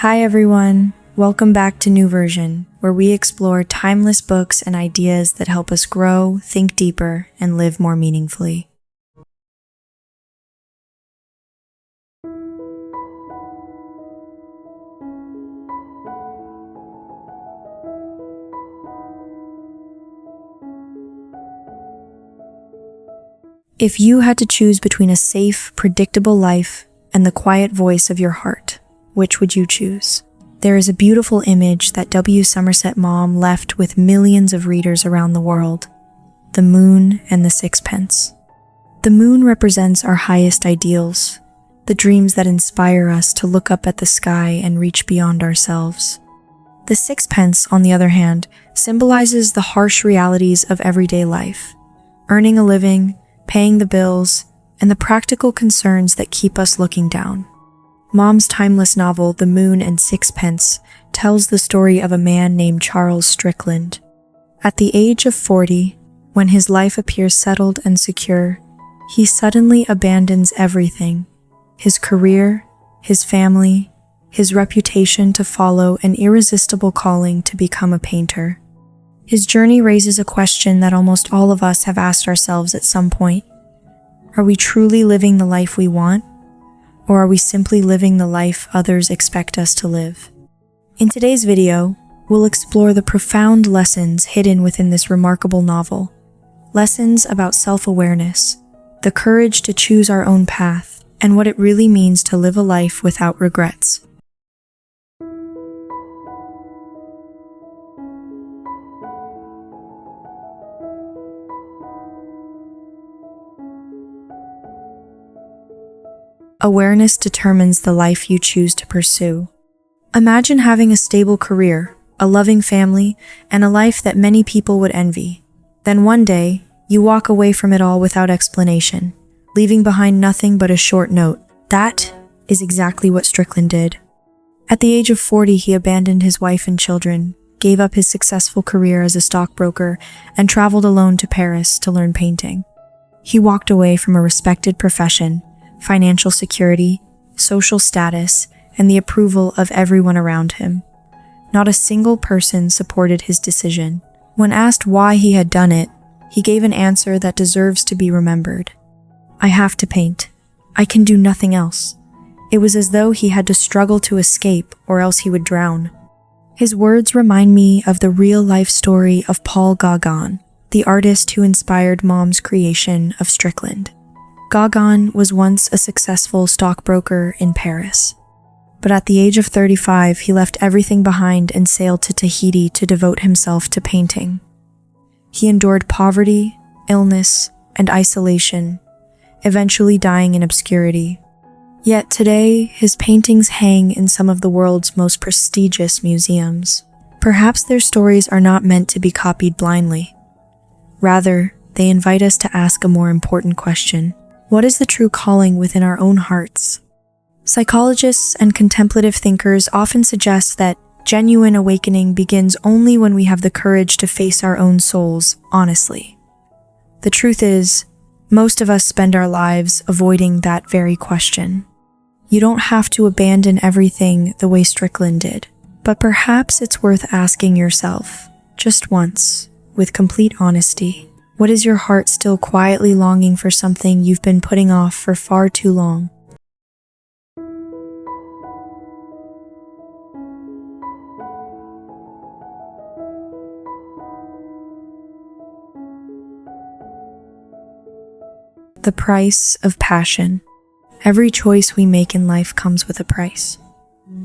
Hi everyone, welcome back to New Version, where we explore timeless books and ideas that help us grow, think deeper, and live more meaningfully. If you had to choose between a safe, predictable life and the quiet voice of your heart, which would you choose? There is a beautiful image that Somerset Maugham left with millions of readers around the world: the moon and the sixpence. The moon represents our highest ideals, the dreams that inspire us to look up at the sky and reach beyond ourselves. The sixpence, on the other hand, symbolizes the harsh realities of everyday life: earning a living, paying the bills, and the practical concerns that keep us looking down. Maugham's timeless novel, The Moon and Sixpence, tells the story of a man named Charles Strickland. At the age of 40, when his life appears settled and secure, he suddenly abandons everything: his career, his family, his reputation, to follow an irresistible calling to become a painter. His journey raises a question that almost all of us have asked ourselves at some point. Are we truly living the life we want? Or are we simply living the life others expect us to live? In today's video, we'll explore the profound lessons hidden within this remarkable novel. Lessons about self-awareness, the courage to choose our own path, and what it really means to live a life without regrets. Awareness determines the life you choose to pursue. Imagine having a stable career, a loving family, and a life that many people would envy. Then one day, you walk away from it all without explanation, leaving behind nothing but a short note. That is exactly what Strickland did. At the age of 40, he abandoned his wife and children, gave up his successful career as a stockbroker, and traveled alone to Paris to learn painting. He walked away from a respected profession, financial security, social status, and the approval of everyone around him. Not a single person supported his decision. When asked why he had done it, he gave an answer that deserves to be remembered. "I have to paint. I can do nothing else." It was as though he had to struggle to escape, or else he would drown. His words remind me of the real-life story of Paul Gauguin, the artist who inspired Maugham's creation of Strickland. Gauguin was once a successful stockbroker in Paris, but at the age of 35, he left everything behind and sailed to Tahiti to devote himself to painting. He endured poverty, illness, and isolation, eventually dying in obscurity. Yet today, his paintings hang in some of the world's most prestigious museums. Perhaps their stories are not meant to be copied blindly. Rather, they invite us to ask a more important question: what is the true calling within our own hearts? Psychologists and contemplative thinkers often suggest that genuine awakening begins only when we have the courage to face our own souls honestly. The truth is, most of us spend our lives avoiding that very question. You don't have to abandon everything the way Strickland did, but perhaps it's worth asking yourself, just once, with complete honesty: what is your heart still quietly longing for, something you've been putting off for far too long? The price of passion. Every choice we make in life comes with a price.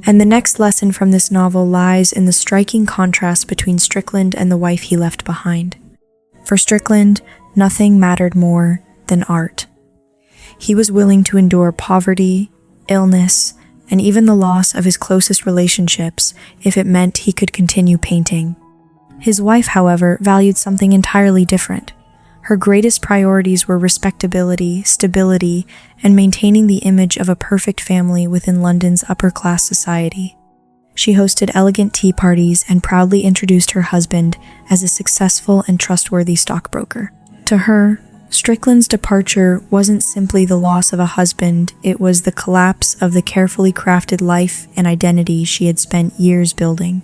And the next lesson from this novel lies in the striking contrast between Strickland and the wife he left behind. For Strickland, nothing mattered more than art. He was willing to endure poverty, illness, and even the loss of his closest relationships if it meant he could continue painting. His wife, however, valued something entirely different. Her greatest priorities were respectability, stability, and maintaining the image of a perfect family within London's upper-class society. She hosted elegant tea parties and proudly introduced her husband as a successful and trustworthy stockbroker. To her, Strickland's departure wasn't simply the loss of a husband, it was the collapse of the carefully crafted life and identity she had spent years building.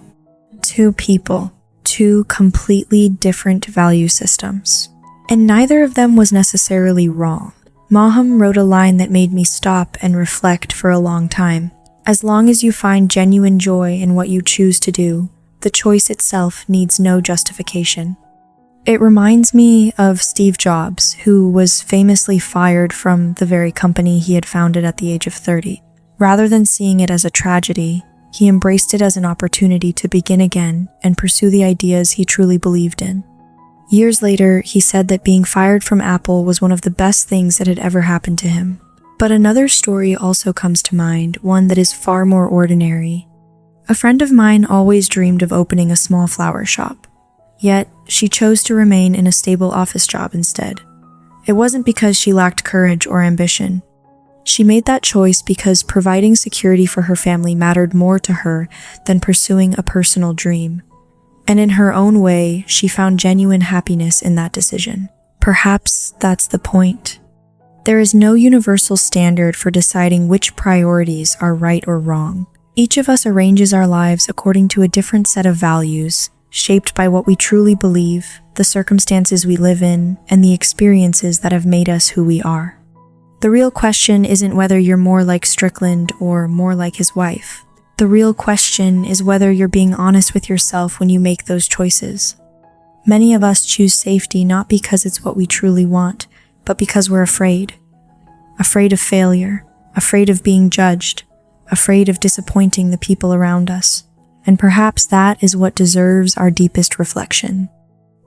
Two people, two completely different value systems. And neither of them was necessarily wrong. Maugham wrote a line that made me stop and reflect for a long time. As long as you find genuine joy in what you choose to do, the choice itself needs no justification. It reminds me of Steve Jobs, who was famously fired from the very company he had founded at the age of 30. Rather than seeing it as a tragedy, he embraced it as an opportunity to begin again and pursue the ideas he truly believed in. Years later, he said that being fired from Apple was one of the best things that had ever happened to him. But another story also comes to mind, one that is far more ordinary. A friend of mine always dreamed of opening a small flower shop. Yet, she chose to remain in a stable office job instead. It wasn't because she lacked courage or ambition. She made that choice because providing security for her family mattered more to her than pursuing a personal dream. And in her own way, she found genuine happiness in that decision. Perhaps that's the point. There is no universal standard for deciding which priorities are right or wrong. Each of us arranges our lives according to a different set of values, shaped by what we truly believe, the circumstances we live in, and the experiences that have made us who we are. The real question isn't whether you're more like Strickland or more like his wife. The real question is whether you're being honest with yourself when you make those choices. Many of us choose safety not because it's what we truly want, but because we're afraid. Afraid of failure, afraid of being judged, afraid of disappointing the people around us. And perhaps that is what deserves our deepest reflection.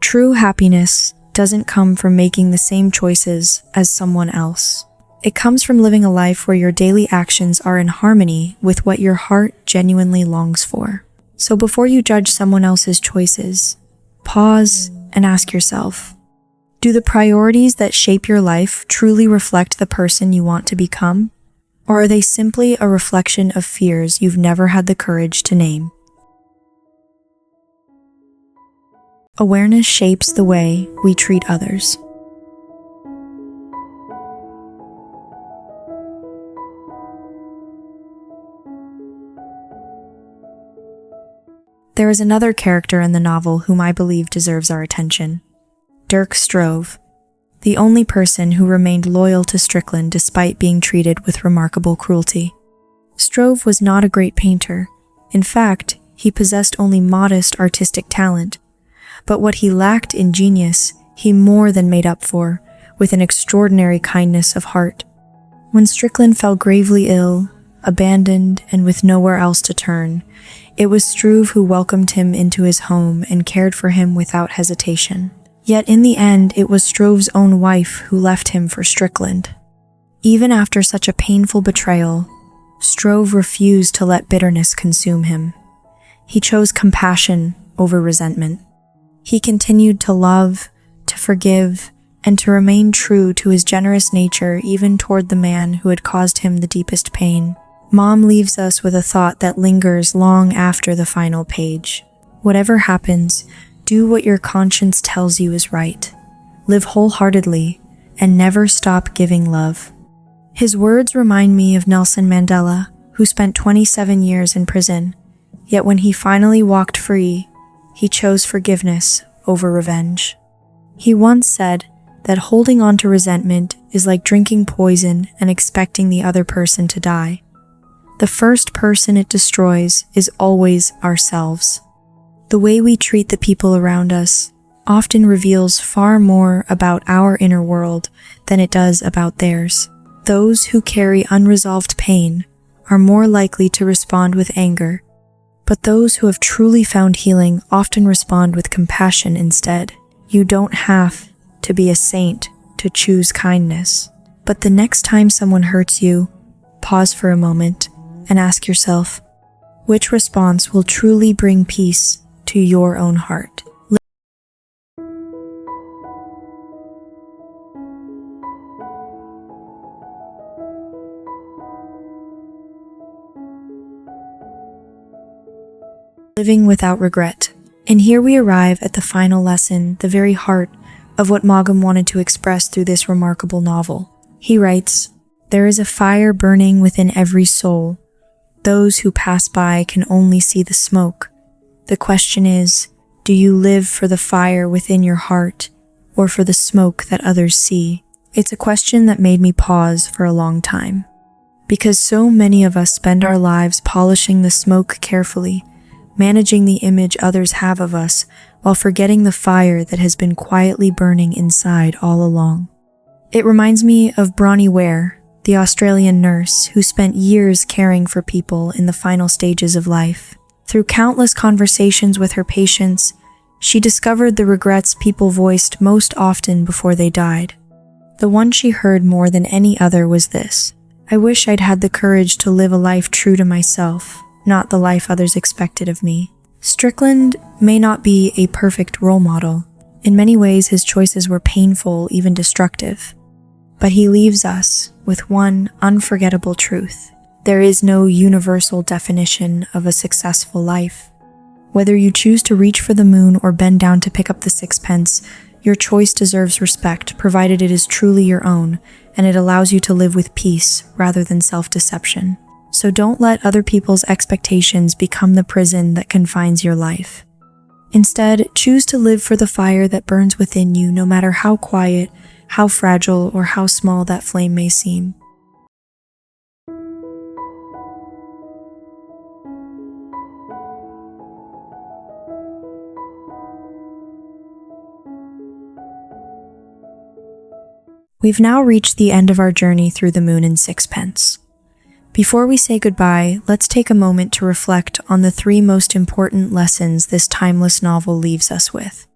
True happiness doesn't come from making the same choices as someone else. It comes from living a life where your daily actions are in harmony with what your heart genuinely longs for. So before you judge someone else's choices, pause and ask yourself, do the priorities that shape your life truly reflect the person you want to become? Or are they simply a reflection of fears you've never had the courage to name? Awareness shapes the way we treat others. There is another character in the novel whom I believe deserves our attention. Dirk Stroeve, the only person who remained loyal to Strickland despite being treated with remarkable cruelty. Stroeve was not a great painter. In fact, he possessed only modest artistic talent. But what he lacked in genius, he more than made up for, with an extraordinary kindness of heart. When Strickland fell gravely ill, abandoned, and with nowhere else to turn, it was Stroeve who welcomed him into his home and cared for him without hesitation. Yet in the end, it was Stroeve's own wife who left him for Strickland. Even after such a painful betrayal, Stroeve refused to let bitterness consume him. He chose compassion over resentment. He continued to love, to forgive, and to remain true to his generous nature even toward the man who had caused him the deepest pain. Maugham leaves us with a thought that lingers long after the final page. Whatever happens, do what your conscience tells you is right. Live wholeheartedly, and never stop giving love. His words remind me of Nelson Mandela, who spent 27 years in prison, yet when he finally walked free, he chose forgiveness over revenge. He once said that holding on to resentment is like drinking poison and expecting the other person to die. The first person it destroys is always ourselves. The way we treat the people around us often reveals far more about our inner world than it does about theirs. Those who carry unresolved pain are more likely to respond with anger, but those who have truly found healing often respond with compassion instead. You don't have to be a saint to choose kindness, but the next time someone hurts you, pause for a moment and ask yourself, which response will truly bring peace to your own heart? Living without regret. And here we arrive at the final lesson, the very heart of what Maugham wanted to express through this remarkable novel. He writes, "There is a fire burning within every soul. Those who pass by can only see the smoke. The question is, do you live for the fire within your heart or for the smoke that others see?" It's a question that made me pause for a long time, because so many of us spend our lives polishing the smoke carefully, managing the image others have of us, while forgetting the fire that has been quietly burning inside all along. It reminds me of Bronnie Ware, the Australian nurse who spent years caring for people in the final stages of life. Through countless conversations with her patients, she discovered the regrets people voiced most often before they died. The one she heard more than any other was this: "I wish I'd had the courage to live a life true to myself, not the life others expected of me." Strickland may not be a perfect role model. In many ways, his choices were painful, even destructive. But he leaves us with one unforgettable truth: there is no universal definition of a successful life. Whether you choose to reach for the moon or bend down to pick up the sixpence, your choice deserves respect, provided it is truly your own, and it allows you to live with peace rather than self-deception. So don't let other people's expectations become the prison that confines your life. Instead, choose to live for the fire that burns within you, no matter how quiet, how fragile, or how small that flame may seem. We've now reached the end of our journey through the Moon and Sixpence. Before we say goodbye, let's take a moment to reflect on the 3 most important lessons this timeless novel leaves us with.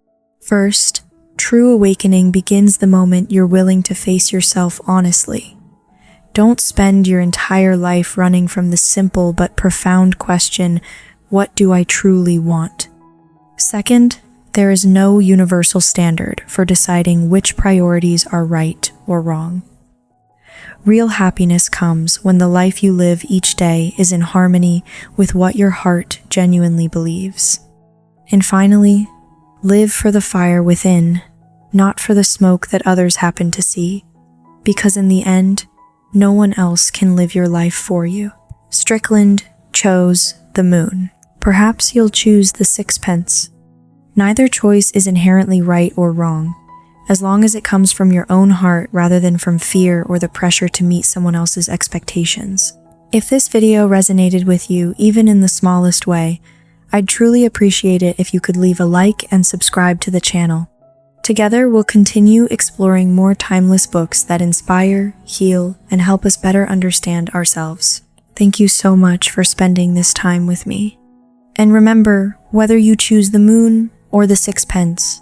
First, true awakening begins the moment you're willing to face yourself honestly. Don't spend your entire life running from the simple but profound question, "What do I truly want?" Second, there is no universal standard for deciding which priorities are right or wrong. Real happiness comes when the life you live each day is in harmony with what your heart genuinely believes. And finally, live for the fire within, not for the smoke that others happen to see, because in the end, no one else can live your life for you. Strickland chose the moon. Perhaps you'll choose the sixpence. Neither choice is inherently right or wrong, as long as it comes from your own heart rather than from fear or the pressure to meet someone else's expectations. If this video resonated with you, even in the smallest way, I'd truly appreciate it if you could leave a like and subscribe to the channel. Together, we'll continue exploring more timeless books that inspire, heal, and help us better understand ourselves. Thank you so much for spending this time with me. And remember, whether you choose the moon or the sixpence,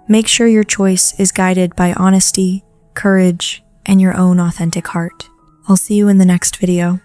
make sure your choice is guided by honesty, courage, and your own authentic heart. I'll see you in the next video.